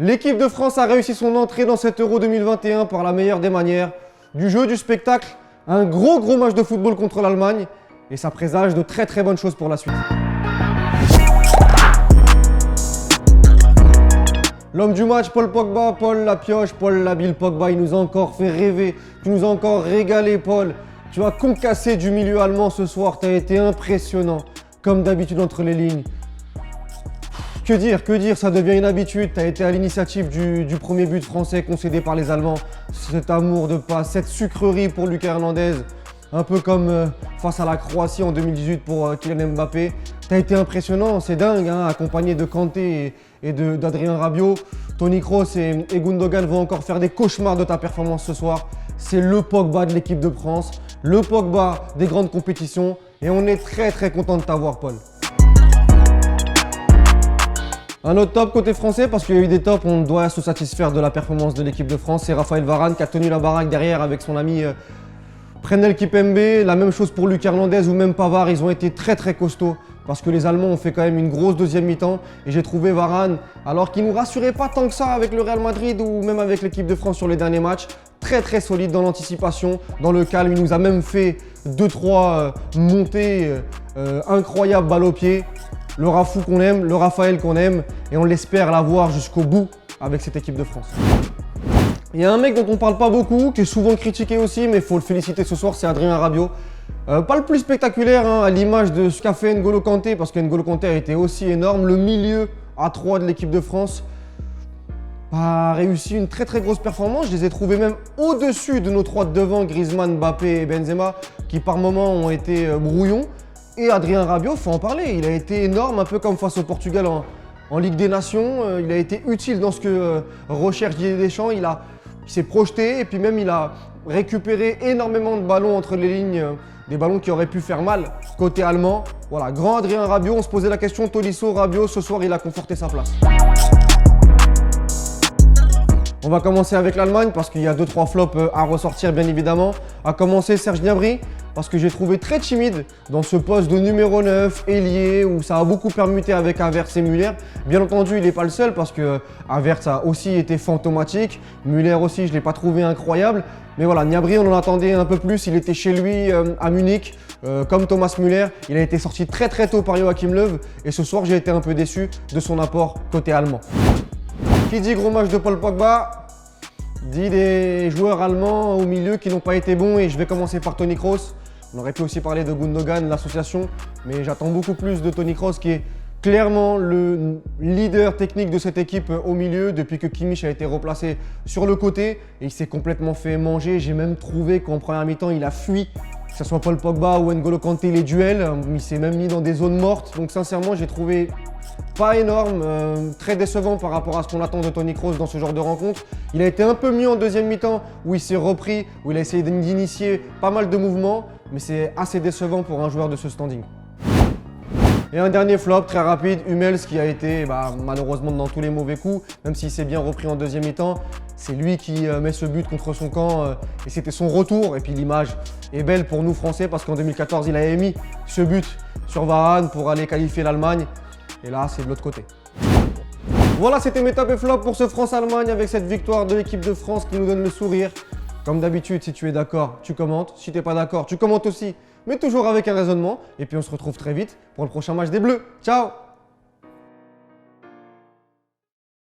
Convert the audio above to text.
L'équipe de France a réussi son entrée dans cet Euro 2021 par la meilleure des manières. Du jeu, du spectacle, un gros match de football contre l'Allemagne et ça présage de très bonnes choses pour la suite. L'homme du match, Paul Pogba, Paul la pioche, Paul la bille, Pogba, il nous a encore fait rêver, tu nous as encore régalé Paul. Tu as concassé du milieu allemand ce soir, tu as été impressionnant, comme d'habitude entre les lignes. Que dire, ça devient une habitude. Tu as été à l'initiative du premier but français concédé par les Allemands. Cet amour de passe, cette sucrerie pour Lucas Hernandez. Un peu comme face à la Croatie en 2018 pour Kylian Mbappé. Tu as été impressionnant, c'est dingue, hein, accompagné de Kanté et d'Adrien Rabiot. Toni Kroos et Gundogan vont encore faire des cauchemars de ta performance ce soir. C'est le Pogba de l'équipe de France, le Pogba des grandes compétitions. Et on est très content de t'avoir, Paul. Un autre top côté français, parce qu'il y a eu des tops, on doit se satisfaire de la performance de l'équipe de France. C'est Raphaël Varane qui a tenu la baraque derrière avec son ami Presnel Kimpembe. La même chose pour Lucas Hernandez ou même Pavard, ils ont été très costauds. Parce que les Allemands ont fait quand même une grosse deuxième mi-temps. Et j'ai trouvé Varane, alors qu'il ne nous rassurait pas tant que ça avec le Real Madrid ou même avec l'équipe de France sur les derniers matchs, très solide dans l'anticipation, dans le calme. Il nous a même fait 2-3 montées incroyables, balle au pied. Le Rafou qu'on aime, le Raphaël qu'on aime, et on l'espère l'avoir jusqu'au bout avec cette équipe de France. Il y a un mec dont on parle pas beaucoup, qui est souvent critiqué aussi, mais il faut le féliciter ce soir, c'est Adrien Rabiot. Pas le plus spectaculaire, hein, à l'image de ce qu'a fait N'Golo Kanté, parce que N'Golo Kanté a été aussi énorme. Le milieu à 3 de l'équipe de France a réussi une très grosse performance. Je les ai trouvés même au-dessus de nos 3 de devant, Griezmann, Mbappé et Benzema, qui par moments ont été brouillons. Et Adrien Rabiot, faut en parler, il a été énorme, un peu comme face au Portugal en Ligue des Nations. Il a été utile dans ce que recherche Didier Deschamps. Il s'est projeté et puis même il a récupéré énormément de ballons entre les lignes, des ballons qui auraient pu faire mal côté allemand. Voilà, grand Adrien Rabiot, on se posait la question Tolisso, Rabiot, ce soir il a conforté sa place. On va commencer avec l'Allemagne parce qu'il y a 2-3 flops à ressortir bien évidemment. À commencer Serge Gnabry parce que j'ai trouvé très timide dans ce poste de numéro 9, ailier, où ça a beaucoup permuté avec Havertz et Müller. Bien entendu, il n'est pas le seul parce que Havertz a aussi été fantomatique. Müller aussi, je ne l'ai pas trouvé incroyable. Mais voilà, Gnabry, on en attendait un peu plus. Il était chez lui à Munich, comme Thomas Müller. Il a été sorti très tôt par Joachim Löw. Et ce soir, j'ai été un peu déçu de son apport côté allemand. Qui dit gros match de Paul Pogba dit des joueurs allemands au milieu qui n'ont pas été bons, et je vais commencer par Toni Kroos. On aurait pu aussi parler de Gundogan, l'association, mais j'attends beaucoup plus de Toni Kroos qui est clairement le leader technique de cette équipe au milieu depuis que Kimmich a été replacé sur le côté et il s'est complètement fait manger. J'ai même trouvé qu'en première mi-temps, il a fui, que ce soit Paul Pogba ou N'Golo Kanté, les duels. Il s'est même mis dans des zones mortes. Donc sincèrement, j'ai trouvé pas énorme, très décevant par rapport à ce qu'on attend de Toni Kroos dans ce genre de rencontre. Il a été un peu mieux en deuxième mi-temps où il s'est repris, où il a essayé d'initier pas mal de mouvements, mais c'est assez décevant pour un joueur de ce standing. Et un dernier flop très rapide, Hummels qui a été malheureusement dans tous les mauvais coups, même s'il s'est bien repris en deuxième mi-temps. C'est lui qui met ce but contre son camp et c'était son retour. Et puis l'image est belle pour nous Français parce qu'en 2014, il avait mis ce but sur Varane pour aller qualifier l'Allemagne. Et là, c'est de l'autre côté. Voilà, c'était mes top et flop pour ce France-Allemagne avec cette victoire de l'équipe de France qui nous donne le sourire. Comme d'habitude, si tu es d'accord, tu commentes. Si tu n'es pas d'accord, tu commentes aussi, mais toujours avec un raisonnement. Et puis on se retrouve très vite pour le prochain match des Bleus. Ciao!